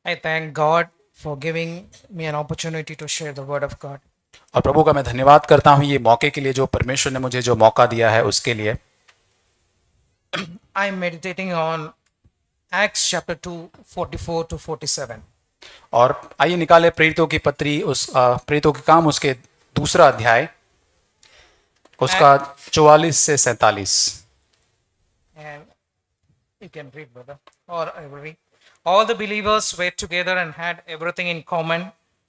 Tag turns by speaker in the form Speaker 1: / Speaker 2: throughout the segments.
Speaker 1: I thank God for giving me an opportunity to share the word of God.
Speaker 2: और प्रभु का मैं धन्यवाद करता हूँ ये मौके के लिए जो परमेश्वर ने मुझे जो मौका दिया है उसके लिए।
Speaker 1: I am meditating on Acts chapter 2, 44 to 47.
Speaker 2: और आइए निकाले प्रेरितों की पत्री उस प्रेरितों के काम उसके दूसरा अध्याय उसका 44 से 47।
Speaker 1: And you can read, brother. Or I will read. All the believers were together and had everything in common.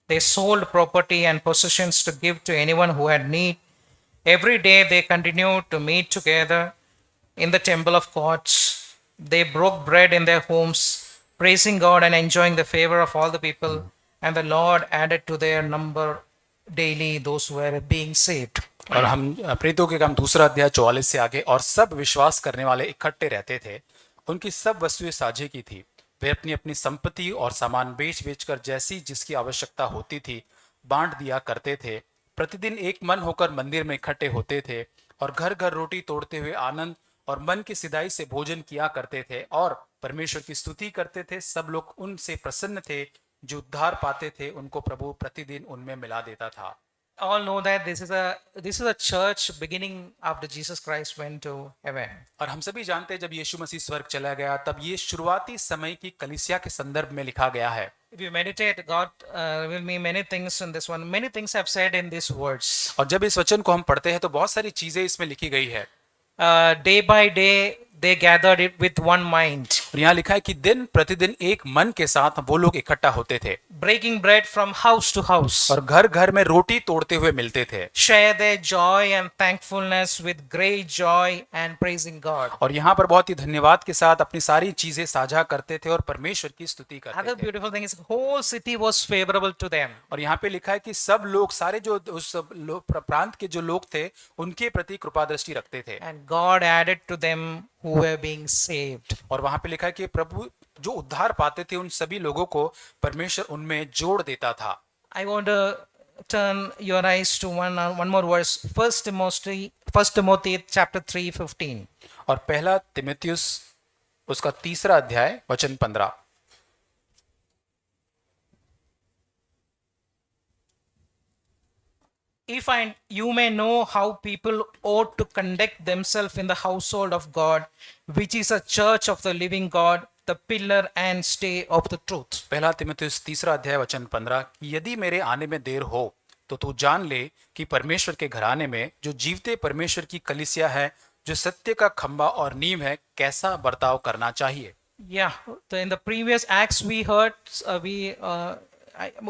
Speaker 1: They sold property and possessions to give to anyone who had need. Every day they continued to meet together in the temple of gods. They broke bread in their homes, praising God and enjoying the favor of all the people. And the Lord added to their number daily those who were being saved.
Speaker 2: और हम प्रेरितों के काम दूसरा अध्याय 44 से आगे, और सब विश्वास करने वाले इकट्ठे रहते थे, उनकी सब वस्तुएं साझे की थी। वे अपनी अपनी संपत्ति और सामान बेच बेचकर जैसी जिसकी आवश्यकता होती थी बांट दिया करते थे। प्रतिदिन एक मन होकर मंदिर में इकट्ठे होते थे और घर घर रोटी तोड़ते हुए आनंद और मन की सिधाई से भोजन किया करते थे और परमेश्वर की स्तुति करते थे। सब लोग उनसे प्रसन्न थे, जो उद्धार पाते थे उनको प्रभु प्रतिदिन उनमें मिला देता था।
Speaker 1: All know that this is a church beginning after Jesus Christ went to heaven.
Speaker 2: और हम सभी जानते हैं जब यीशु मसीह स्वर्ग चला गया तब ये शुरुआती समय की कलीसिया के संदर्भ में लिखा गया है।
Speaker 1: If you meditate, God revealed me many things in this one. Many things I've said in these words.
Speaker 2: और जब इस वचन को हम पढ़ते हैं तो बहुत सारी चीजें इसमें लिखी गई है।
Speaker 1: Day by day they gathered it with one mind,
Speaker 2: और यहाँ लिखा है कि दिन प्रतिदिन एक मन के साथ वो लोग इकट्ठा होते थे
Speaker 1: breaking bread from house to house,
Speaker 2: और घर घर में रोटी तोड़ते हुए मिलते थे
Speaker 1: share their joy and thankfulness with great joy and praising God.
Speaker 2: और यहाँ पर बहुत ही धन्यवाद के साथ अपनी सारी चीजें साझा करते थे और परमेश्वर की स्तुति करते
Speaker 1: Other
Speaker 2: थे।
Speaker 1: beautiful thing is whole city was favorable to them.
Speaker 2: और यहाँ पे लिखा है कि सब लोग, सारे जो उस प्रांत के जो लोग थे उनके प्रति कृपा दृष्टि रखते थे
Speaker 1: And God added to them who were being saved.
Speaker 2: और वहां पे लिखा है कि प्रभु जो उद्धार पाते थे उन सभी लोगों को परमेश्वर उनमें जोड़ देता था।
Speaker 1: I want to turn your eyes to one more verse. First Timothy chapter 3:15.
Speaker 2: और पहला तिमुथियुस उसका तीसरा अध्याय वचन 15।
Speaker 1: If you may know how people ought to conduct themselves in the household of God, which is a church of the living God, the pillar and stay of the truth.
Speaker 2: पहला तिमुथियुस तीसरा अध्याय वचन 15, यदि मेरे आने में देर हो तो तू जान ले कि परमेश्वर के घराने में जो जीवते परमेश्वर की कलीसिया है, जो सत्य का खंबा और नींव है, कैसा बर्ताव करना चाहिए।
Speaker 1: Yeah, so in the previous acts we heard,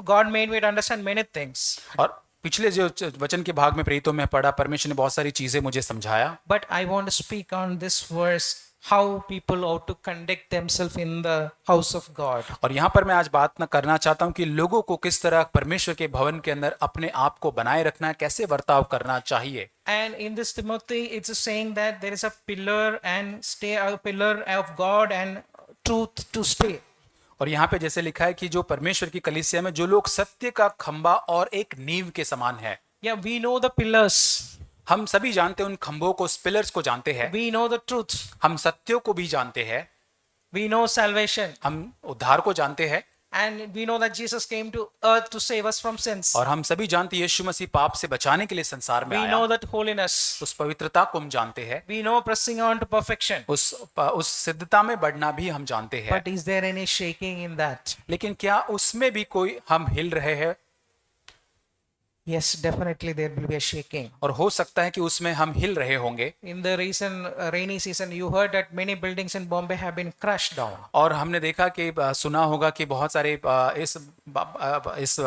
Speaker 1: God made me to understand many things.
Speaker 2: और पिछले जो वचन के भाग में प्रेरितों में पढ़ा, परमेश्वर ने बहुत सारी चीजें मुझे समझाया।
Speaker 1: But I want to speak on this verse, how people ought to conduct themselves in the house of God.
Speaker 2: और यहाँ पर मैं आज बात करना चाहता हूँ कि लोगों को किस तरह परमेश्वर के भवन के अंदर अपने आप को बनाए रखना है, कैसे बर्ताव करना चाहिए।
Speaker 1: And in this Timothy, it's saying that there is a pillar and stay, a pillar of God and truth to stay.
Speaker 2: और यहाँ पे जैसे लिखा है कि जो परमेश्वर की कलीसिया में जो लोग सत्य का खंबा और एक नींव के समान है।
Speaker 1: Yeah, we know the pillars.
Speaker 2: हम सभी जानते हैं उन खंभों को, पिलर्स को जानते हैं।
Speaker 1: We know the truth.
Speaker 2: हम सत्यों को भी जानते हैं।
Speaker 1: We know salvation.
Speaker 2: हम उद्धार को जानते हैं।
Speaker 1: And we know that Jesus came to earth to save us from sins.
Speaker 2: और हम सभी जानते हैं यीशु मसीह पाप से बचाने के लिए संसार में
Speaker 1: We
Speaker 2: आया।
Speaker 1: know that holiness.
Speaker 2: उस पवित्रता को हम जानते हैं।
Speaker 1: We know pressing on to perfection.
Speaker 2: उस सिद्धता में बढ़ना भी हम जानते हैं।
Speaker 1: But is there any shaking in that?
Speaker 2: लेकिन क्या उसमें भी कोई हम हिल रहे हैं?
Speaker 1: Yes, definitely there will be a shaking.
Speaker 2: और हो सकता है कि उसमें हम हिल रहे होंगे।
Speaker 1: In the recent rainy season, you heard that many buildings in Bombay have been crushed down.
Speaker 2: और हमने देखा कि सुना होगा कि बहुत सारे इस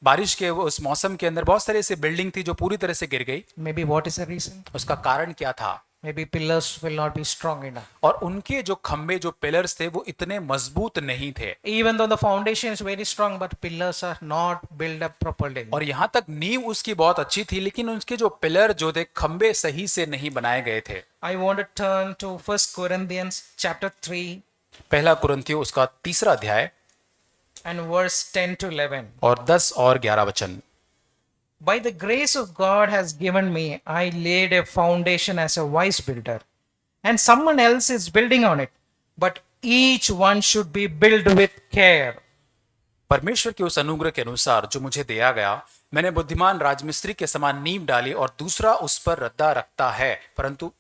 Speaker 2: बारिश के उस मौसम के अंदर बहुत सारे ऐसे बिल्डिंग थी जो पूरी तरह से गिर गई।
Speaker 1: Maybe what is the reason?
Speaker 2: उसका कारण क्या था?
Speaker 1: Maybe pillars will not be strong enough.
Speaker 2: और उनके जो खंबे, जो पिलर्स थे, वो इतने मजबूत नहीं थे।
Speaker 1: Even though the foundation is very strong, but pillars are not built up properly.
Speaker 2: और यहाँ तक नींव उसकी बहुत अच्छी थी, लेकिन उसके जो पिलर जो थे, खंबे सही से नहीं बनाए गए थे।
Speaker 1: I want to turn to 1 Corinthians chapter 3
Speaker 2: पहला कुरिन्थियों उसका तीसरा अध्याय
Speaker 1: and verse 10 to 11.
Speaker 2: और 10 और 11 वचन।
Speaker 1: By the grace of God has given me, I laid a foundation as a wise builder, and someone else is building on it. But each one should be built with care.
Speaker 2: परमेश्वर के उस अनुग्रह के अनुसार जो मुझे दिया गया, मैंने बुद्धिमान राजमिस्त्री के समान नींव डाली और दूसरा उस पर रद्दा रखता है, परंतु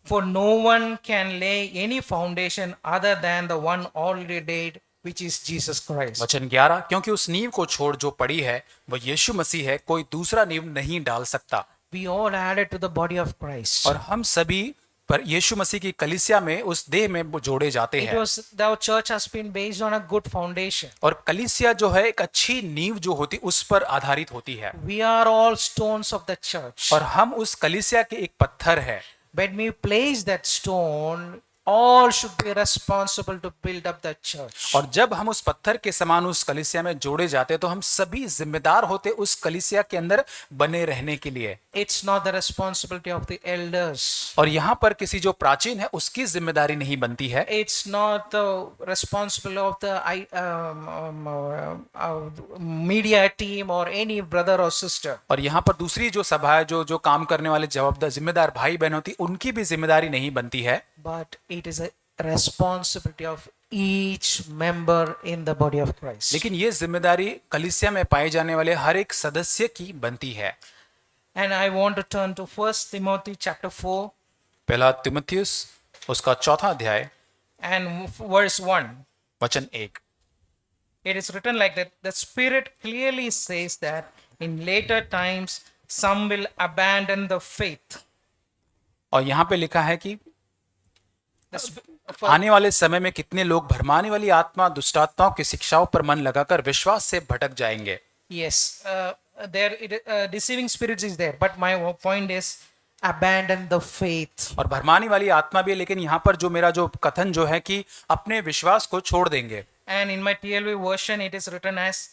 Speaker 1: For no one can lay any foundation other than the one already laid, which is Jesus Christ.
Speaker 2: वचन 11, क्योंकि उस नींव को छोड़ जो पड़ी है वह यीशु मसीह है, कोई दूसरा नींव नहीं डाल सकता।
Speaker 1: We all added to the body of Christ.
Speaker 2: और हम सभी पर यीशु मसीह की कलीसिया में, उस देह में जोड़े जाते
Speaker 1: It
Speaker 2: हैं।
Speaker 1: was the church has been based on a good foundation.
Speaker 2: और कलीसिया जो है एक अच्छी नींव जो होती उस पर आधारित होती है।
Speaker 1: We are all stones of the church.
Speaker 2: और हम उस कलीसिया के एक पत्थर है।
Speaker 1: When we place that stone, all should be responsible to build up the church.
Speaker 2: और जब हम उस पत्थर के समान उस कलीसिया में जोड़े जाते हैं तो हम सभी जिम्मेदार होते उस कलीसिया के अंदर बने रहने के लिए।
Speaker 1: It's not the responsibility of the elders.
Speaker 2: और यहाँ पर किसी जो प्राचीन है उसकी जिम्मेदारी नहीं बनती है।
Speaker 1: It's not the responsibility of the media team or any brother or sister.
Speaker 2: और यहाँ पर दूसरी जो सभा है, जो जो काम करने वाले जवाबदार जिम्मेदार भाई बहन होती, उनकी भी जिम्मेदारी नहीं बनती है।
Speaker 1: But it is a responsibility of each member in the body of Christ.
Speaker 2: लेकिन ये जिम्मेदारी कलीसिया में पाए जाने वाले हर एक सदस्य की बनती है।
Speaker 1: And I want to turn to 1 Timothy chapter 4
Speaker 2: पहला तिमुथियुस उसका 4 अध्याय
Speaker 1: and verse 1.
Speaker 2: वचन 1।
Speaker 1: It is written like that. The Spirit clearly says that in later times some will abandon the faith.
Speaker 2: और यहाँ पे लिखा है कि
Speaker 1: The sp-
Speaker 2: आने वाले समय में कितने लोग भरमाने वाली आत्मा, दुष्टात्माओं की शिक्षाओं पर मन लगाकर विश्वास से भटक जाएंगे।
Speaker 1: Yes, deceiving spirits is there, but my point is abandon the faith.
Speaker 2: और भरमाने वाली आत्मा भी है, लेकिन यहाँ पर जो मेरा जो कथन जो है कि अपने विश्वास को छोड़ देंगे।
Speaker 1: And in my TLV version, it is written as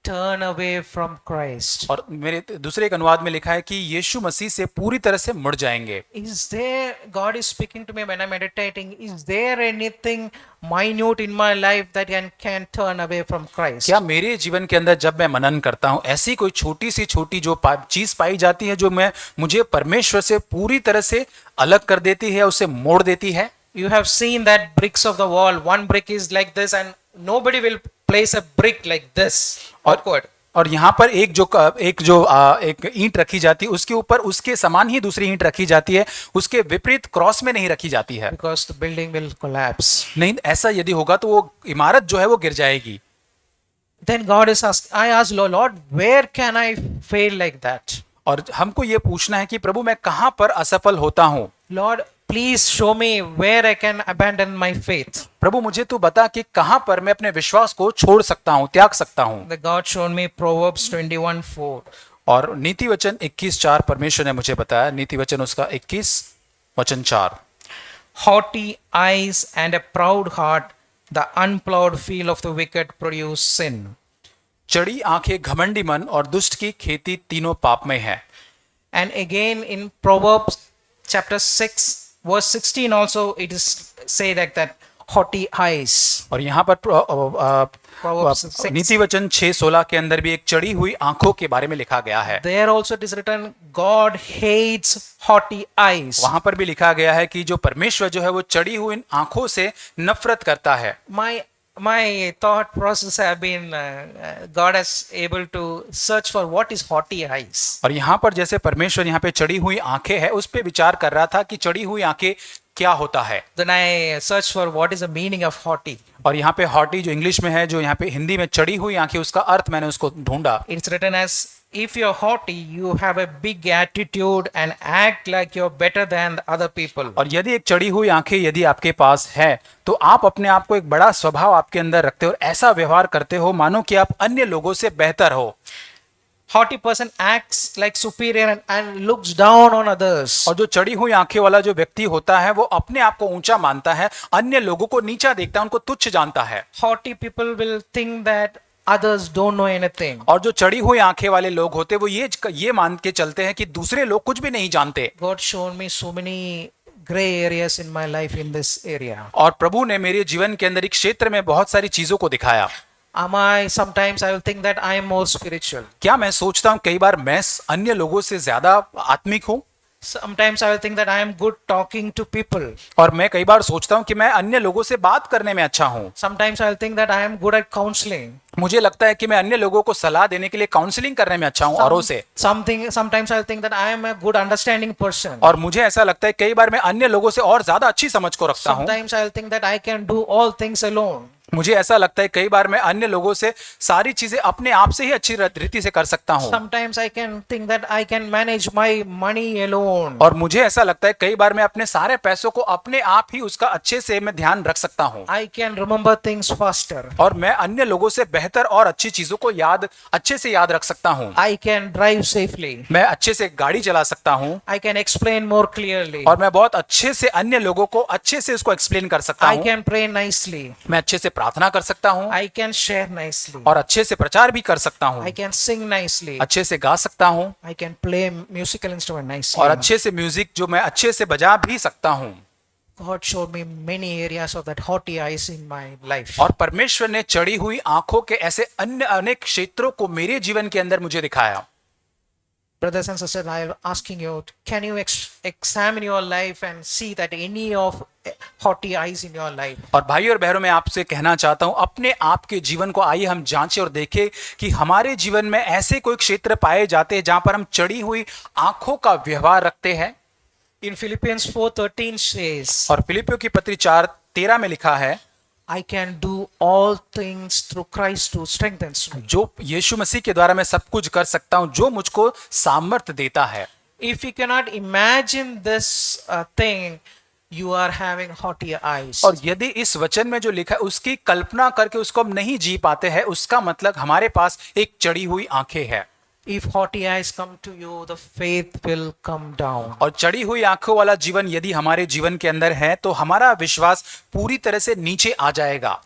Speaker 1: turn away from Christ.
Speaker 2: और मेरे दूसरे एक अनुवाद में लिखा है कि यीशु मसीह से पूरी तरह से मुड़ जाएंगे।
Speaker 1: Is there, God is speaking to me when I'm meditating, is there anything minute in my life that can turn away from Christ?
Speaker 2: क्या मेरे जीवन के अंदर जब मैं मनन करता हूँ ऐसी कोई छोटी सी छोटी जो चीज पाई जाती है जो मुझे परमेश्वर से पूरी तरह से अलग कर देती है, उसे मोड़ देती है?
Speaker 1: You have seen that bricks of the wall, one brick is like this and nobody will place a brick like this. Awkward.
Speaker 2: और यहाँ पर एक एक ईंट रखी जाती है, उसके ऊपर उसके समान ही दूसरी ईंट रखी जाती है, उसके विपरीत क्रॉस में नहीं रखी जाती है।
Speaker 1: Because the building will collapse.
Speaker 2: नहीं, ऐसा यदि होगा तो वो इमारत जो है वो गिर जाएगी।
Speaker 1: Then God is asking, I asked Lord, where can I fail like that?
Speaker 2: और हमको ये पूछना है कि प्रभु मैं कहाँ पर असफल होता हूँ?
Speaker 1: Lord, please show me where I can abandon my faith.
Speaker 2: प्रभु मुझे तू बता कि कहाँ पर मैं अपने विश्वास को छोड़ सकता हूँ, त्याग सकता हूँ।
Speaker 1: The God showed me Proverbs 21:4.
Speaker 2: और नीति वचन 21:4 परमेश्वर ने मुझे बताया। नीति वचन उसका 21:4।
Speaker 1: Haughty eyes and a proud heart, the unplowed field of the wicked produce sin.
Speaker 2: चढ़ी आंखें, घमंडी मन और दुष्ट की खेती तीनों पाप में है।
Speaker 1: And again in Proverbs chapter 6 verse 16 also it is say like that haughty eyes.
Speaker 2: और यहाँ पर
Speaker 1: Proverbs 6.
Speaker 2: नीति वचन 6:16 के अंदर भी एक चढ़ी हुई आंखों के बारे में लिखा गया है।
Speaker 1: There also it is written God hates haughty eyes.
Speaker 2: वहां पर भी लिखा गया है कि जो परमेश्वर जो है वो चढ़ी हुई आंखों से नफरत करता है।
Speaker 1: My thought process have been God is able to search for what is haughty eyes.
Speaker 2: और यहाँ पर जैसे परमेश्वर यहाँ पे चढ़ी हुई आंखें है, उस पे विचार कर रहा था कि चढ़ी हुई आंखें क्या होता है।
Speaker 1: Then I search for what is the meaning of haughty.
Speaker 2: और यहाँ पे हॉटी जो इंग्लिश में है, जो यहाँ पे हिंदी में चढ़ी हुई आंखें, उसका अर्थ मैंने उसको ढूंढा।
Speaker 1: It's written as if you're haughty, you have a big attitude and act like you're better than the other people.
Speaker 2: और यदि एक चढ़ी हुई आंखें यदि आपके पास है तो आप अपने आप को एक बड़ा स्वभाव आपके अंदर रखते हो और ऐसा व्यवहार करते हो मानो कि आप अन्य लोगों से बेहतर हो।
Speaker 1: Haughty person acts like superior and looks down on others.
Speaker 2: और जो चढ़ी हुई आंखें वाला जो व्यक्ति होता है वो अपने आप को ऊंचा मानता है, अन्य लोगों को नीचा देखता है, उनको तुच्छ जानता है।
Speaker 1: Haughty people will think that others don't know anything.
Speaker 2: और जो चढ़ी हुई आंखें वाले लोग होते वो ये मान के चलते हैं कि दूसरे लोग कुछ भी नहीं जानते।
Speaker 1: God showed me so many gray areas in my life in this area.
Speaker 2: और प्रभु ने मेरे जीवन के अंदर एक क्षेत्र में बहुत सारी चीजों को दिखाया।
Speaker 1: Sometimes I will think that I am more spiritual.
Speaker 2: क्या मैं सोचता हूँ कई बार मैं अन्य लोगों से ज्यादा आत्मिक हूँ?
Speaker 1: Sometimes I will think that I am good talking to people.
Speaker 2: और मैं कई बार सोचता हूँ कि मैं अन्य लोगों से बात करने में अच्छा हूँ।
Speaker 1: Sometimes I will think that I am good at counseling.
Speaker 2: मुझे लगता है कि मैं अन्य लोगों को सलाह देने के लिए काउंसलिंग करने में अच्छा हूँ औरों से।
Speaker 1: Sometimes I will think that I am a good understanding person.
Speaker 2: और मुझे ऐसा लगता है कई बार मैं अन्य लोगों से और ज्यादा अच्छी समझ को रखता हूँ।
Speaker 1: Sometimes I will think that I can do all things alone.
Speaker 2: मुझे ऐसा लगता है कई बार मैं अन्य लोगों से सारी चीजें अपने आप से ही अच्छी रीति से कर सकता हूँ।
Speaker 1: Sometimes I can think that I can manage my money alone.
Speaker 2: और मुझे ऐसा लगता है कई बार मैं अपने सारे पैसों को अपने आप ही उसका अच्छे से मैं ध्यान रख सकता हूँ।
Speaker 1: I can remember things faster.
Speaker 2: और मैं अन्य लोगों से बेहतर और अच्छी चीजों को अच्छे से याद रख सकता हूँ।
Speaker 1: I can drive safely.
Speaker 2: मैं अच्छे से गाड़ी चला सकता हूँ।
Speaker 1: I can explain more clearly.
Speaker 2: और मैं बहुत अच्छे से अन्य लोगों को अच्छे से उसको एक्सप्लेन कर सकता
Speaker 1: I
Speaker 2: हूँ।
Speaker 1: can pray nicely.
Speaker 2: मैं अच्छे से प्रार्थना कर सकता हूँ
Speaker 1: I can share nicely.
Speaker 2: और अच्छे से प्रचार भी कर सकता हूँ।
Speaker 1: I can sing nicely.
Speaker 2: अच्छे से गा सकता हूँ
Speaker 1: I can play musical instrument nicely.
Speaker 2: और अच्छे से म्यूजिक जो मैं अच्छे से बजा भी सकता हूँ।
Speaker 1: God showed me many areas of that haughty eyes in my life.
Speaker 2: और परमेश्वर ने चढ़ी हुई आंखों के ऐसे अन्य अनेक क्षेत्रों को मेरे जीवन के अंदर मुझे दिखाया।
Speaker 1: Brothers and sisters, I am asking you, can you examine your life and see that any of haughty eyes in your life?
Speaker 2: और भाई और बहनों मैं आपसे कहना चाहता हूं अपने आप के जीवन को आइए हम जांचें और देखें कि हमारे जीवन में ऐसे कोई क्षेत्र पाए जाते हैं जहां पर हम चढ़ी हुई आंखों का व्यवहार रखते हैं।
Speaker 1: In Philippians 4:13 says,
Speaker 2: और फिलिपियों की पत्री 4:13 में लिखा है,
Speaker 1: I can do all things through Christ who strengthens me.
Speaker 2: जो यीशु मसीह के द्वारा मैं सब कुछ कर सकता हूं जो मुझको सामर्थ्य देता है।
Speaker 1: If you cannot imagine this thing, you are having haughty eyes.
Speaker 2: और यदि इस वचन में जो लिखा है उसकी कल्पना करके उसको हम नहीं जी पाते हैं, उसका मतलब हमारे पास एक चढ़ी हुई आंखें हैं।
Speaker 1: If haughty eyes come to you, the faith will come down.
Speaker 2: और चढ़ी हुई आंखों वाला जीवन यदि हमारे जीवन के अंदर है तो हमारा विश्वास पूरी तरह से नीचे आ जाएगा।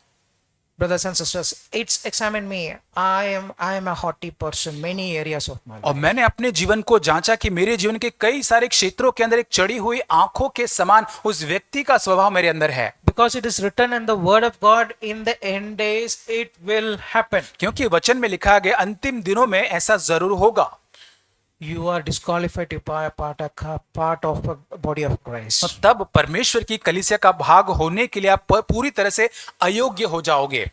Speaker 1: Brothers and sisters, it's examine me. I am a haughty person, many areas of my life.
Speaker 2: और मैंने अपने जीवन को जांचा कि मेरे जीवन के कई सारे क्षेत्रों के अंदर एक चढ़ी हुई आंखों के समान उस व्यक्ति का स्वभाव मेरे अंदर है।
Speaker 1: Because it is written in the word of God, in the end days it will happen.
Speaker 2: क्योंकि वचन में लिखा गया अंतिम दिनों में ऐसा जरूर होगा।
Speaker 1: You are disqualified to be a part of a body of Christ.
Speaker 2: और तब परमेश्वर की कलीसिया का भाग होने के लिए आप पूरी तरह से अयोग्य हो जाओगे।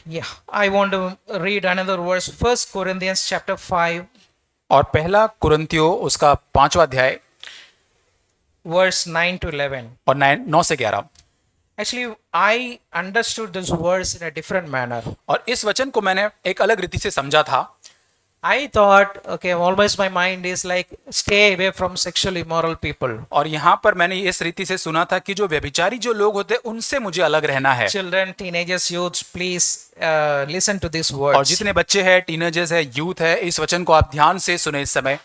Speaker 1: Yeah, I want to read another verse. 1 Corinthians chapter 5,
Speaker 2: और पहला कुरिन्थियों उसका 5वां अध्याय
Speaker 1: verse 9 to 11.
Speaker 2: और 9 से 11।
Speaker 1: Actually, I understood this verse in a different manner.
Speaker 2: और इस वचन को मैंने एक अलग रीति से समझा था।
Speaker 1: I thought, okay, always my mind is like, stay away from sexually immoral people.
Speaker 2: और यहाँ पर मैंने इस रीति से सुना था कि जो व्यभिचारी जो लोग होते हैं उनसे मुझे अलग रहना है।
Speaker 1: Children, teenagers, youths, please listen to these
Speaker 2: और
Speaker 1: words.
Speaker 2: जितने बच्चे हैं, टीनेजर्स है, यूथ है, इस वचन को आप ध्यान से सुने इस समय।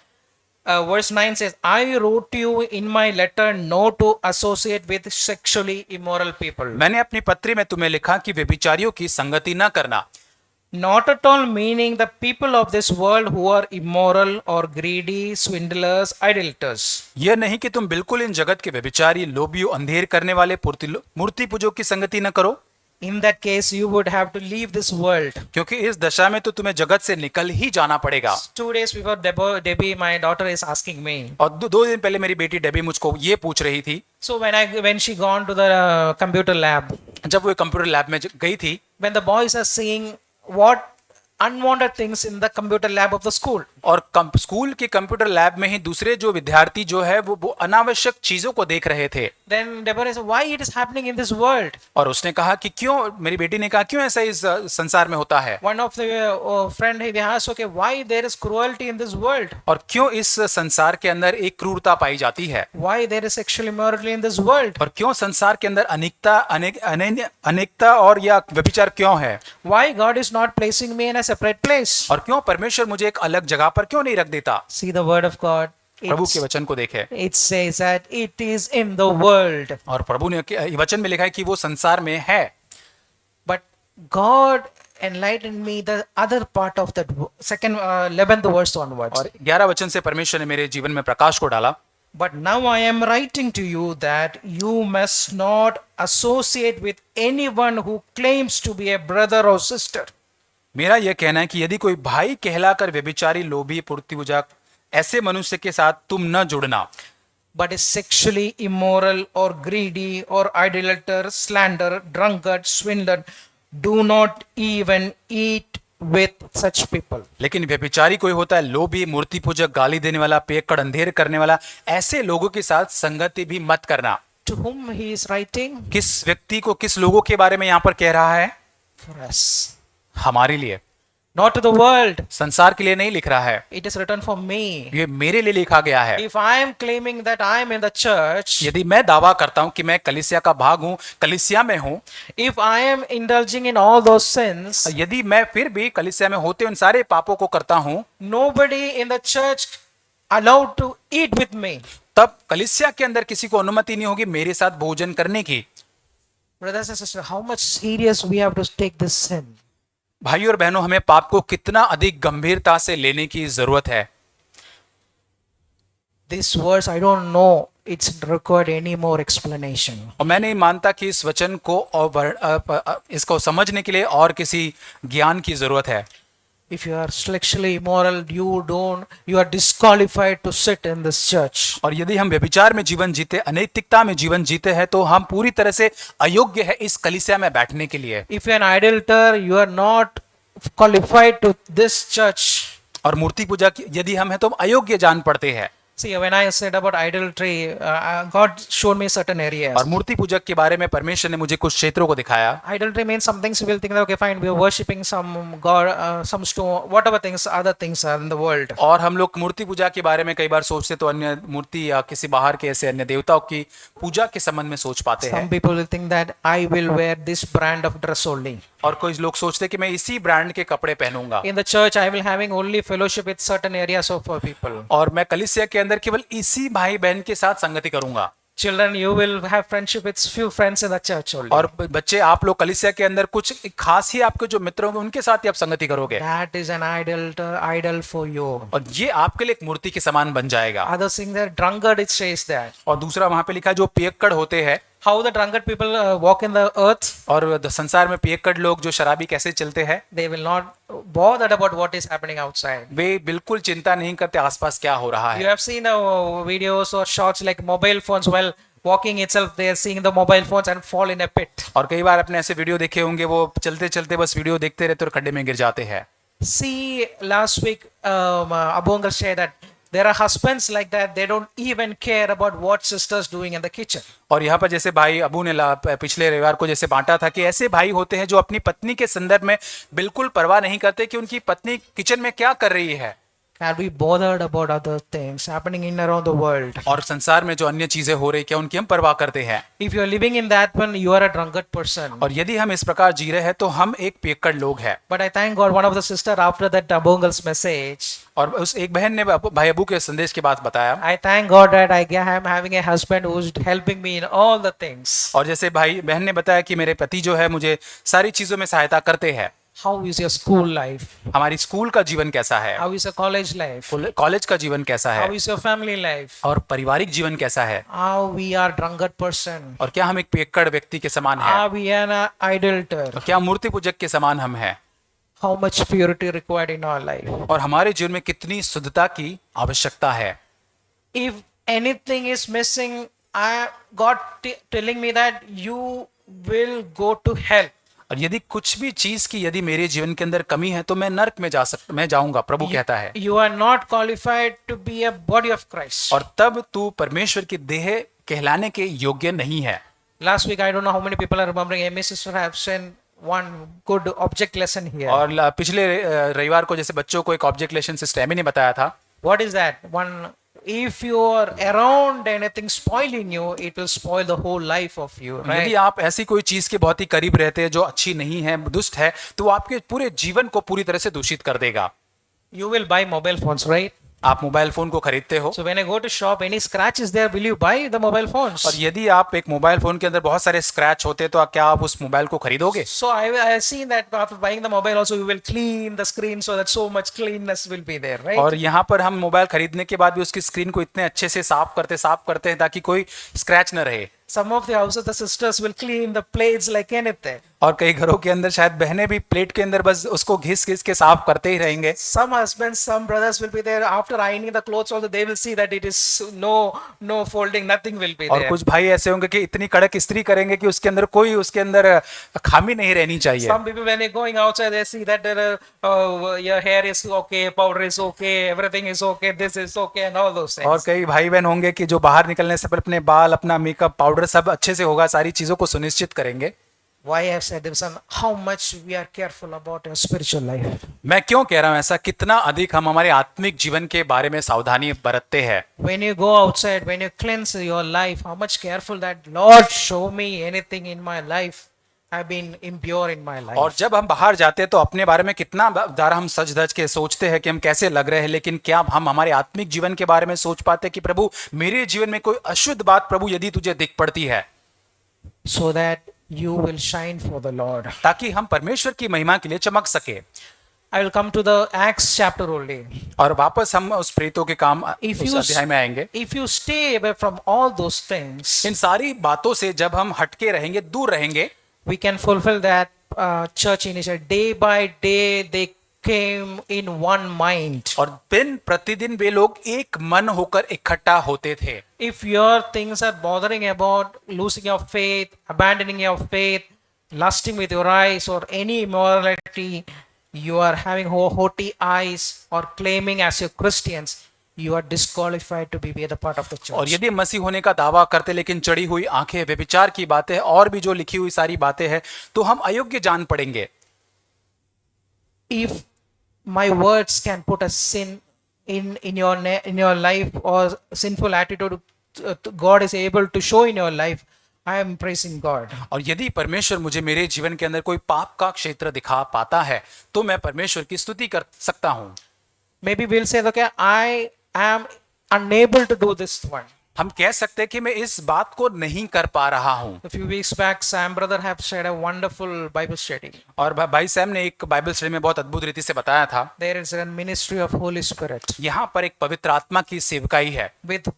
Speaker 1: Verse 9 says, I wrote to you in my letter not to associate with sexually immoral people.
Speaker 2: मैंने अपनी पत्री में तुम्हें लिखा कि व्यभिचारियों की संगति न करना।
Speaker 1: Not at all meaning the people of this world who are immoral or greedy, swindlers, idolaters.
Speaker 2: यह नहीं कि तुम बिल्कुल इन जगत के व्यभिचारी, लोभियों, अंधेर करने वाले, मूर्ति पूजों की संगति न करो।
Speaker 1: In that case, you would have to leave this world.
Speaker 2: क्योंकि इस दशा में तो तुम्हें जगत से निकल ही जाना पड़ेगा।
Speaker 1: 2 days before Debbie, my daughter, is asking me.
Speaker 2: और 2 दिन पहले मेरी बेटी डेबी मुझको ये पूछ रही थी।
Speaker 1: So when she gone to the computer lab,
Speaker 2: जब वो कंप्यूटर लैब में गई थी,
Speaker 1: when the boys are seeing what unwanted things in the computer lab of the school,
Speaker 2: और स्कूल के कंप्यूटर लैब में ही दूसरे जो विद्यार्थी जो है वो अनावश्यक चीजों को देख रहे थे।
Speaker 1: then Deborah said, why it is happening in this world?
Speaker 2: और उसने कहा कि क्यों, मेरी बेटी ने कहा क्यों ऐसा इस संसार में होता है।
Speaker 1: One of the friend he asked, okay, why there is cruelty in this world?
Speaker 2: और क्यों इस संसार के अंदर एक क्रूरता पाई जाती है।
Speaker 1: Why there is sexual immorality in this world?
Speaker 2: और क्यों संसार के अंदर अनेकता और या व्यभिचार क्यों है।
Speaker 1: Why God is not placing me in a separate place?
Speaker 2: और क्यों परमेश्वर मुझे एक अलग जगह पर क्यों नहीं रख देता।
Speaker 1: See the word of God.
Speaker 2: प्रभु के वचन को देखे।
Speaker 1: It says that it is in the world.
Speaker 2: और प्रभु ने वचन में लिखा है कि वो संसार में है।
Speaker 1: But God enlightened me the other part of that second 11th verse onwards.
Speaker 2: और 11 वचन से परमेश्वर ने मेरे जीवन में प्रकाश को डाला।
Speaker 1: But now I am writing to you that you must not associate with anyone who claims to be a brother or sister.
Speaker 2: मेरा यह कहना है कि यदि कोई भाई कहलाकर व्यभिचारी, लोभी, मूर्ति पूजक ऐसे मनुष्य के साथ तुम न जुड़ना,
Speaker 1: but is sexually immoral or greedy or idolater, slanderer, drunkard, swindler, do not even eat with such people.
Speaker 2: लेकिन व्यभिचारी कोई होता है, लोभी, मूर्ति पूजक, गाली देने वाला, पियक्कड़, अंधेर करने वाला, ऐसे लोगों के साथ संगति भी मत करना।
Speaker 1: To whom he is writing?
Speaker 2: किस व्यक्ति को, किस लोगों के बारे में यहाँ पर कह रहा है?
Speaker 1: For us.
Speaker 2: हमारे लिए,
Speaker 1: Not to the world.
Speaker 2: संसार के लिए नहीं लिख रहा है,
Speaker 1: It is written for me.
Speaker 2: ये मेरे लिए लिखा गया है।
Speaker 1: If I am claiming that I am in the church,
Speaker 2: यदि मैं दावा करता हूं कि मैं कलीसिया का भाग हूं, कलीसिया में हूं,
Speaker 1: if I am indulging in all those sins,
Speaker 2: यदि मैं फिर भी कलीसिया में होते उन सारे पापों को करता हूं,
Speaker 1: nobody in the church allowed to eat with me.
Speaker 2: तब कलीसिया के अंदर किसी को अनुमति नहीं होगी मेरे साथ भोजन करने की।
Speaker 1: Brothers and sisters, how much serious we have to take this sin.
Speaker 2: भाइयों और बहनों, हमें पाप को कितना अधिक गंभीरता से लेने की जरूरत है।
Speaker 1: This verse, I don't know, it's required any more explanation.
Speaker 2: और मैं नहीं मानता कि इस वचन को इसको समझने के लिए और किसी ज्ञान की जरूरत है।
Speaker 1: If you are sexually immoral, you are disqualified to sit in this church.
Speaker 2: और यदि हम व्यभिचार में जीवन जीते, अनैतिकता में जीवन जीते हैं, तो हम पूरी तरह से अयोग्य है इस कलीसिया में बैठने के लिए।
Speaker 1: If you are an idolater, you are not qualified to this church.
Speaker 2: और मूर्ति पूजा यदि हम हैं तो हम अयोग्य जान पड़ते हैं।
Speaker 1: See, when I said about idolatry, God showed me certain areas.
Speaker 2: और मूर्ति पूजक के बारे में परमेश्वर ने मुझे कुछ क्षेत्रों को दिखाया।
Speaker 1: Idolatry means some things we will think that okay, fine, we are worshipping some god, some stone, whatever things, other things are in the world.
Speaker 2: और हम लोग मूर्ति पूजा के बारे में कई बार सोचते तो अन्य मूर्ति या किसी बाहर के ऐसे अन्य देवताओं की पूजा के संबंध में सोच पाते हैं।
Speaker 1: Some people will think that I will wear this brand of dress only.
Speaker 2: और कोई लोग सोचते हैं कि मैं इसी ब्रांड के कपड़े पहनूंगा।
Speaker 1: In the church, I will having only fellowship with certain areas of people.
Speaker 2: और मैं कलीसिया के अंदर केवल इसी भाई बहन के साथ संगति करूंगा।
Speaker 1: Children, you will have friendship with few friends in the church only.
Speaker 2: और बच्चे, आप लोग कलीसिया के अंदर कुछ खास ही आपके जो मित्र होंगे उनके साथ ही आप संगति करोगे।
Speaker 1: That is an idol for you.
Speaker 2: और ये आपके लिए एक मूर्ति के समान बन जाएगा।
Speaker 1: Other thing that drunkard, it says that.
Speaker 2: और दूसरा वहां पे लिखा है जो पियक्कड़ होते हैं।
Speaker 1: How the drunkard people walk in the earth,
Speaker 2: और संसार में पियक्कड़ लोग जो शराबी कैसे चलते हैं,
Speaker 1: they will not bother about what is happening outside.
Speaker 2: वे बिल्कुल चिंता नहीं करते आसपास क्या हो रहा
Speaker 1: You
Speaker 2: है।
Speaker 1: have seen videos or shots like mobile phones while walking itself, they are seeing the mobile phones and fall in a pit.
Speaker 2: और कई बार अपने ऐसे वीडियो देखे होंगे, वो चलते चलते बस वीडियो देखते रहते और खड्डे में गिर जाते हैं।
Speaker 1: See, last week, Abu Uncle said that there are husbands like that, they don't even care about what sister's doing in the kitchen.
Speaker 2: और यहाँ पर जैसे भाई अबू ने पिछले रविवार को जैसे बांटा था कि ऐसे भाई होते हैं जो अपनी पत्नी के संदर्भ में बिल्कुल परवाह नहीं करते कि उनकी पत्नी किचन में क्या कर रही है।
Speaker 1: Are we bothered about other things happening in around the world?
Speaker 2: और संसार में जो अन्य चीजें हो रही क्या उनकी हम परवाह करते हैं।
Speaker 1: If you are living in that one, you are a drunkard person.
Speaker 2: और यदि हम इस प्रकार जी रहे हैं तो हम एक पियक्कड़ लोग हैं।
Speaker 1: But I thank God, one of the sister after that Abu Uncle's message,
Speaker 2: और उस एक बहन ने भाई अबू के संदेश के बाद बताया।
Speaker 1: I thank God that I am having a husband who's helping me in all the things.
Speaker 2: और जैसे भाई बहन ने बताया कि मेरे पति जो है मुझे सारी चीजों में सहायता करते हैं।
Speaker 1: How is your school life?
Speaker 2: हमारी स्कूल का जीवन कैसा है,
Speaker 1: How is your college life?
Speaker 2: College का जीवन कैसा
Speaker 1: How
Speaker 2: है,
Speaker 1: is your family life?
Speaker 2: और पारिवारिक जीवन कैसा है,
Speaker 1: How we are drunkard person?
Speaker 2: और क्या हम एक पियक्कड़ व्यक्ति के समान हैं,
Speaker 1: Are we an idolater?
Speaker 2: और क्या मूर्ति पूजक के समान हम हैं,
Speaker 1: How much purity required in our life?
Speaker 2: और हमारे जीवन में कितनी शुद्धता की आवश्यकता है।
Speaker 1: If anything is missing, God telling me that you will go to hell.
Speaker 2: और यदि कुछ भी चीज की यदि मेरे जीवन के अंदर कमी है तो मैं नरक में मैं जाऊंगा, प्रभु कहता है।
Speaker 1: You are not qualified to be a body of Christ.
Speaker 2: और तब तू परमेश्वर की देह कहलाने के योग्य नहीं है।
Speaker 1: Last week, I don't know how many people are remembering, Amy sister have sent one good object lesson here.
Speaker 2: और पिछले रविवार को जैसे बच्चों को एक ऑब्जेक्ट लेसन सिस्टर एमी ने बताया था।
Speaker 1: What is that? One, if you are around anything spoiling you, it will spoil the whole life of you,
Speaker 2: यदि
Speaker 1: right?
Speaker 2: आप ऐसी कोई चीज के बहुत ही करीब रहते हैं जो अच्छी नहीं है, दुष्ट है, तो वो आपके पूरे जीवन को पूरी तरह से दूषित कर देगा।
Speaker 1: You will buy mobile phones, right?
Speaker 2: आप मोबाइल फोन को खरीदते हो,
Speaker 1: So when I go to shop, any scratch is there, will you buy the mobile phones?
Speaker 2: और यदि आप एक मोबाइल फोन के अंदर बहुत सारे स्क्रैच होते तो क्या आप उस मोबाइल को खरीदोगे?
Speaker 1: So I have seen that after buying the mobile also, you will clean the screen so that so much cleanness will be there, right?
Speaker 2: और यहाँ पर हम मोबाइल खरीदने के बाद भी उसकी स्क्रीन को इतने अच्छे से साफ करते हैं ताकि कोई स्क्रैच न रहे।
Speaker 1: Some of the houses, the sisters will clean the plates like anything.
Speaker 2: और कई घरों के अंदर शायद बहनें भी प्लेट के अंदर बस उसको घिस घिस के साफ करते ही रहेंगे।
Speaker 1: Some husbands, some brothers will be there after ironing the clothes also they will see that it is no folding, nothing will be
Speaker 2: और
Speaker 1: there.
Speaker 2: कुछ भाई ऐसे होंगे कि इतनी कड़क इस्त्री करेंगे कि उसके अंदर कोई उसके अंदर खामी नहीं रहनी चाहिए।
Speaker 1: Some people when they're going outside they see that your hair is okay, powder is okay, everything is okay, this is okay and all those
Speaker 2: और
Speaker 1: things.
Speaker 2: कई भाई बहन होंगे कि जो बाहर निकलने से पहले अपने बाल, अपना मेकअप, पाउडर सब अच्छे से होगा, सारी चीजों को सुनिश्चित करेंगे।
Speaker 1: Why I have said this, son, how much we are careful about our spiritual life.
Speaker 2: मैं क्यों कह रहा हूं ऐसा, कितना अधिक हम हमारे आत्मिक जीवन के बारे में सावधानी बरतते हैं।
Speaker 1: When you go outside, when you cleanse your life, how much careful that Lord show me anything in my life I've been impure in my life.
Speaker 2: और जब हम बाहर जाते हैं तो अपने बारे में कितना बार हम सच धज के सोचते हैं कि हम कैसे लग रहे हैं, लेकिन क्या हम हमारे आत्मिक जीवन के बारे में सोच पाते हैं कि प्रभु मेरे जीवन में कोई अशुद्ध बात प्रभु यदि तुझे दिख पड़ती है,
Speaker 1: So that you will shine for the Lord.
Speaker 2: ताकि हम परमेश्वर की महिमा के लिए चमक सके।
Speaker 1: I will come to the Acts chapter only.
Speaker 2: और वापस हम उस प्रेरितों के काम
Speaker 1: If
Speaker 2: उस
Speaker 1: you
Speaker 2: अध्याय में आएंगे।
Speaker 1: if you stay away from all those things,
Speaker 2: इन सारी बातों से जब हम हटके रहेंगे, दूर रहेंगे,
Speaker 1: we can fulfill that church initiative. Day by day, they came in one mind.
Speaker 2: और दिन प्रतिदिन वे लोग एक मन होकर इकट्ठा होते थे।
Speaker 1: If your things are bothering about losing your faith, abandoning your faith, lusting with your eyes, or any immorality, you are having haughty eyes or claiming as your Christians, you are disqualified to be the part of the
Speaker 2: और
Speaker 1: church.
Speaker 2: यदि मसीह होने का दावा करते लेकिन चढ़ी हुई आंखें, व्यभिचार की बातें और भी जो लिखी हुई सारी बातें हैं, तो हम अयोग्य जान पड़ेंगे।
Speaker 1: If my words can put a sin in your life or sinful attitude, God is able to show in your life, I am praising God.
Speaker 2: और यदि परमेश्वर मुझे मेरे जीवन के अंदर कोई पाप का क्षेत्र दिखा पाता है तो मैं परमेश्वर की स्तुति कर सकता हूं।
Speaker 1: Maybe we'll say, okay, I am unable to do this one.
Speaker 2: हम कह सकते हैं कि मैं इस बात को नहीं कर पा रहा हूं।
Speaker 1: A few weeks back, Sam brother have shared a wonderful Bible study.
Speaker 2: और भाई सैम ने एक बाइबल स्टडी में बहुत अद्भुत रीति से बताया था।
Speaker 1: There is a ministry of Holy Spirit.
Speaker 2: यहाँ पर एक पवित्र आत्मा की सेवकाई है
Speaker 1: With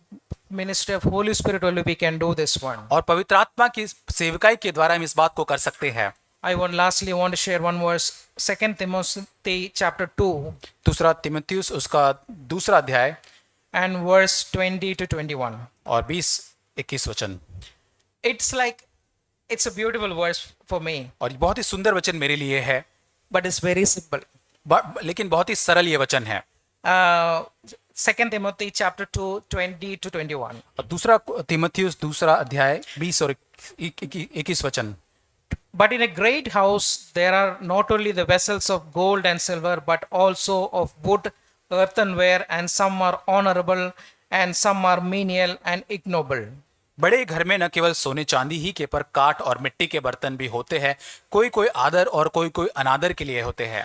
Speaker 1: ministry of Holy Spirit only we can do this one.
Speaker 2: और पवित्र आत्मा की सेवकाई के द्वारा हम इस बात को कर सकते हैं।
Speaker 1: I lastly want to share one verse, 2 Timothy chapter 2
Speaker 2: दूसरा तिमुथियुस उसका दूसरा अध्याय
Speaker 1: and verse 20 to 21.
Speaker 2: और 20-21 वचन।
Speaker 1: It's a beautiful verse for me,
Speaker 2: और बहुत ही सुंदर वचन मेरे लिए है,
Speaker 1: but it's very simple.
Speaker 2: लेकिन बहुत ही सरल ये वचन है।
Speaker 1: 2 Timothy chapter 2, 20 to 21.
Speaker 2: और दूसरा तिमुथियुस दूसरा अध्याय 20 और 21 वचन।
Speaker 1: But in a great house there are not only the vessels of gold and silver, but also of wood, earthenware, and some are honorable and some are menial and ignoble.
Speaker 2: बड़े घर में न केवल सोने चांदी ही के पर काठ और मिट्टी के बर्तन भी होते हैं, कोई कोई आदर और कोई कोई अनादर के लिए होते हैं।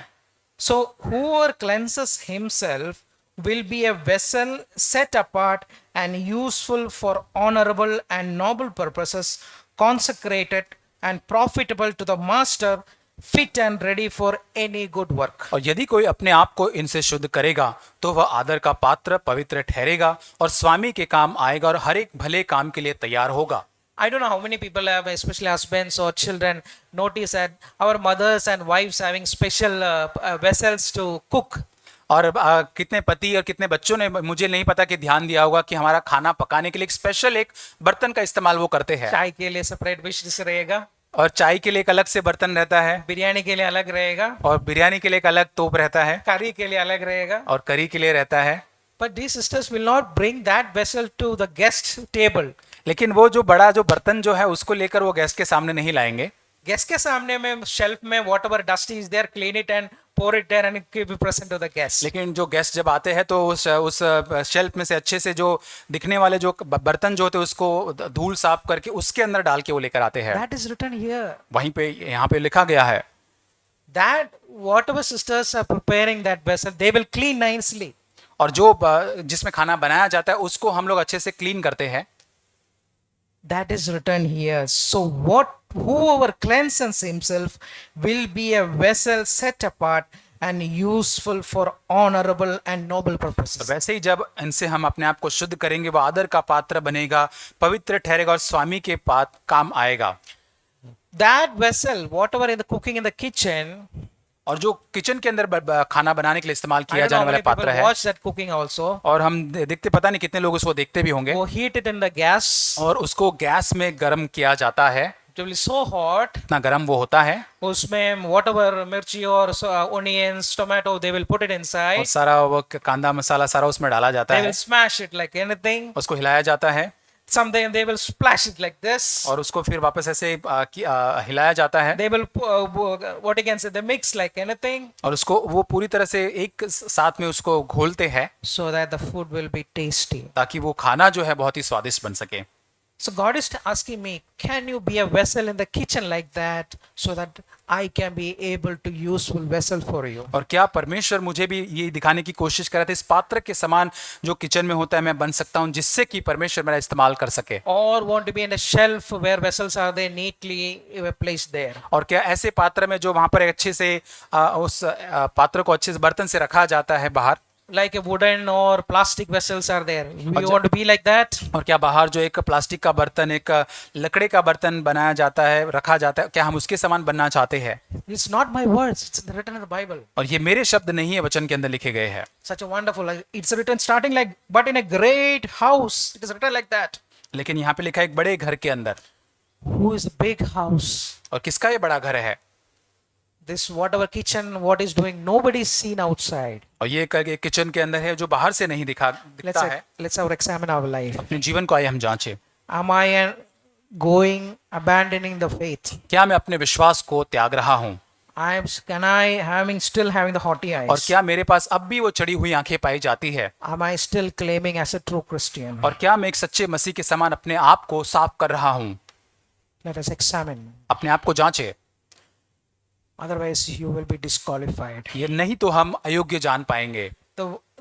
Speaker 1: So whoever cleanses himself will be a vessel set apart and useful for honorable and noble purposes, consecrated and profitable to the master, fit and ready for any good work.
Speaker 2: और यदि कोई अपने आप को इनसे शुद्ध करेगा तो वह आदर का पात्र पवित्र ठहरेगा और स्वामी के काम आएगा और हर एक भले काम के लिए तैयार होगा।
Speaker 1: I don't know how many people have, especially husbands or children, notice that our mothers and wives having special vessels to cook.
Speaker 2: और कितने पति और कितने बच्चों ने, मुझे नहीं पता कि ध्यान दिया होगा कि हमारा खाना पकाने के लिए एक स्पेशल एक बर्तन का इस्तेमाल वो करते हैं।
Speaker 1: चाय के लिए सेपरेट डिश रहेगा,
Speaker 2: और चाय के लिए एक अलग से बर्तन रहता है,
Speaker 1: बिरयानी के लिए अलग रहेगा,
Speaker 2: और बिरयानी के लिए एक अलग तोप रहता है,
Speaker 1: करी के लिए अलग रहेगा।
Speaker 2: और करी के लिए रहता है।
Speaker 1: But these sisters will not bring that vessel to the guest table.
Speaker 2: लेकिन वो जो बड़ा जो बर्तन जो है उसको लेकर वो गेस्ट के सामने नहीं लाएंगे।
Speaker 1: गेस्ट के सामने में शेल्फ में whatever dust is there, clean it and pour it there and give it present to the guest.
Speaker 2: लेकिन जो गेस्ट जब आते हैं तो उस शेल्फ में से अच्छे से जो दिखने वाले जो बर्तन जो होते हैं उसको धूल साफ करके उसके अंदर डाल के वो लेकर आते हैं।
Speaker 1: That is written here.
Speaker 2: वहीं पे यहाँ पे लिखा गया है
Speaker 1: That whatever sisters are preparing that vessel, they will clean nicely.
Speaker 2: और जो जिसमें खाना बनाया जाता है उसको हम लोग अच्छे से क्लीन करते हैं।
Speaker 1: That is written here. So whoever cleanses himself will be a vessel set apart and useful for honorable and noble purposes.
Speaker 2: वैसे ही जब इनसे हम अपने आप को शुद्ध करेंगे वो आदर का पात्र बनेगा, पवित्र ठहरेगा और स्वामी के काम आएगा।
Speaker 1: that vessel, whatever in the cooking in the kitchen,
Speaker 2: और जो किचन के अंदर खाना बनाने के लिए इस्तेमाल
Speaker 1: I
Speaker 2: किया
Speaker 1: don't know
Speaker 2: जाने
Speaker 1: how
Speaker 2: वाला
Speaker 1: many
Speaker 2: पात्र
Speaker 1: people
Speaker 2: है,
Speaker 1: watch that cooking also.
Speaker 2: और हम देखते, पता नहीं कितने लोग उसको देखते भी होंगे,
Speaker 1: Go heat it in the gas.
Speaker 2: और उसको गैस में गर्म किया जाता है,
Speaker 1: It will be so hot.
Speaker 2: इतना गर्म वो होता है,
Speaker 1: उसमें whatever mirchi or onions, tomato, they will put it
Speaker 2: और
Speaker 1: inside.
Speaker 2: सारा वो कांदा मसाला सारा उसमें डाला जाता
Speaker 1: They
Speaker 2: है,
Speaker 1: will smash it like anything.
Speaker 2: उसको हिलाया जाता है,
Speaker 1: Sometime they will splash it like this.
Speaker 2: और उसको फिर वापस ऐसे हिलाया जाता है,
Speaker 1: They will what you can say, they mix like anything
Speaker 2: और उसको वो पूरी तरह से एक साथ में उसको घोलते हैं,
Speaker 1: so that the food will be tasty.
Speaker 2: ताकि वो खाना जो है बहुत ही स्वादिष्ट बन सके।
Speaker 1: So God is asking me, can you be a vessel in the kitchen like that so that I can be able to useful vessel for you?
Speaker 2: और क्या परमेश्वर मुझे भी ये दिखाने की कोशिश कर रहे थे, इस पात्र के समान जो किचन में होता है मैं बन सकता हूँ, जिससे कि परमेश्वर मेरा इस्तेमाल कर सके।
Speaker 1: Or want to be in a shelf where vessels are there neatly placed there?
Speaker 2: और क्या ऐसे पात्र में जो वहां पर अच्छे से उस पात्र को अच्छे से बर्तन से रखा जाता है बाहर,
Speaker 1: Like a wooden or plastic vessels are there. You want to be like that?
Speaker 2: और क्या बाहर जो एक प्लास्टिक का बर्तन, एक लकड़े का बर्तन बनाया जाता है, रखा जाता है, क्या हम उसके समान बनना चाहते हैं?
Speaker 1: It's not my words, it's written in the Bible.
Speaker 2: और ये मेरे शब्द नहीं है, वचन के अंदर लिखे गए हैं।
Speaker 1: Such a wonderful, it's written starting like, but in a great house. It is written like that.
Speaker 2: लेकिन यहाँ पे लिखा है एक बड़े घर के अंदर,
Speaker 1: Who is the big house?
Speaker 2: और किसका ये बड़ा घर है?
Speaker 1: This whatever kitchen, what is doing, nobody is seen outside.
Speaker 2: और ये एक किचन के अंदर है जो बाहर से नहीं दिखता है।
Speaker 1: Let's our examine our life.
Speaker 2: अपने जीवन को आइए हम जांचें।
Speaker 1: Am I going abandoning the faith?
Speaker 2: क्या मैं अपने विश्वास को त्याग रहा हूँ?
Speaker 1: Can I still having the haughty
Speaker 2: और
Speaker 1: eyes?
Speaker 2: क्या मेरे पास अब भी वो चढ़ी हुई आंखें पाई जाती है?
Speaker 1: Am I still claiming as a true Christian?
Speaker 2: और क्या मैं एक सच्चे मसीह के समान अपने आप को साफ कर रहा हूँ?
Speaker 1: Let us examine.
Speaker 2: अपने आप को जांचे,
Speaker 1: Otherwise, you will be disqualified.
Speaker 2: ये नहीं तो हम अयोग्य जान पाएंगे।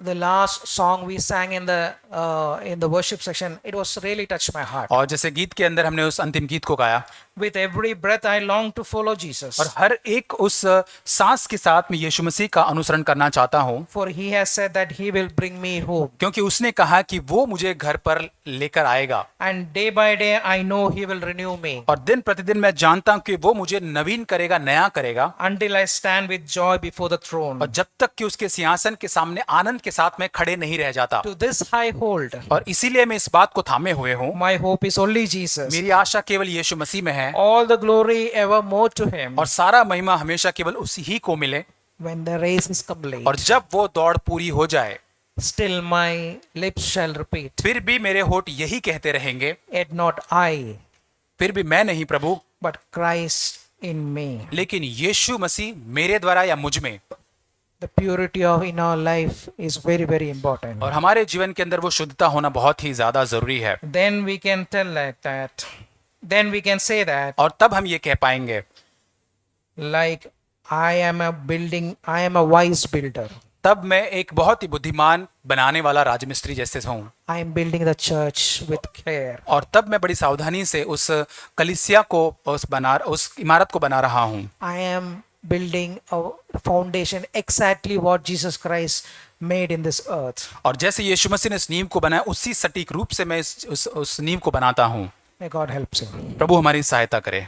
Speaker 1: The last song we sang in the worship section, it was really touched my heart.
Speaker 2: और जैसे गीत के अंदर हमने उस अंतिम गीत को गाया,
Speaker 1: With every breath, I long to follow Jesus.
Speaker 2: और हर एक उस सांस के साथ में यीशु मसीह का अनुसरण करना चाहता हूँ,
Speaker 1: For he has said that he will bring me home.
Speaker 2: क्योंकि उसने कहा कि वो मुझे घर पर लेकर आएगा,
Speaker 1: And day by day, I know he will renew me.
Speaker 2: और दिन प्रतिदिन मैं जानता हूँ कि वो मुझे नवीन करेगा, नया करेगा,
Speaker 1: Until I stand with joy before the throne.
Speaker 2: और जब तक कि उसके सिंहासन के सामने आनंद के साथ में खड़े नहीं रह जाता।
Speaker 1: To this I hold.
Speaker 2: और इसीलिए मैं इस बात को थामे हुए हूँ,
Speaker 1: My hope is only Jesus.
Speaker 2: मेरी आशा केवल यीशु मसीह में है,
Speaker 1: All the glory evermore to him.
Speaker 2: और सारा महिमा हमेशा केवल उसी ही को मिले।
Speaker 1: When the race is complete,
Speaker 2: और जब वो दौड़ पूरी हो जाए,
Speaker 1: still my lips shall repeat,
Speaker 2: फिर भी मेरे होठ यही कहते रहेंगे,
Speaker 1: yet not I,
Speaker 2: फिर भी मैं नहीं प्रभु,
Speaker 1: but Christ in me.
Speaker 2: लेकिन यीशु मसीह मेरे द्वारा या मुझ में।
Speaker 1: The purity of in our life is very, very important.
Speaker 2: और हमारे जीवन के अंदर वो शुद्धता होना बहुत ही ज्यादा जरूरी है।
Speaker 1: Then we can tell like that. Then we can say that,
Speaker 2: और तब हम ये कह पाएंगे,
Speaker 1: like, I am a wise builder.
Speaker 2: तब मैं एक बहुत ही बुद्धिमान बनाने वाला राजमिस्त्री जैसे हूँ,
Speaker 1: I am building the church with care.
Speaker 2: और तब मैं बड़ी सावधानी से उस कलीसिया को, उस इमारत को बना रहा हूँ।
Speaker 1: I am building a foundation exactly what Jesus Christ made in this earth.
Speaker 2: और जैसे यीशु मसीह ने इस नींव को बनाया, उसी सटीक रूप से मैं उस नींव को बनाता हूँ।
Speaker 1: May God help you.
Speaker 2: प्रभु हमारी सहायता करे।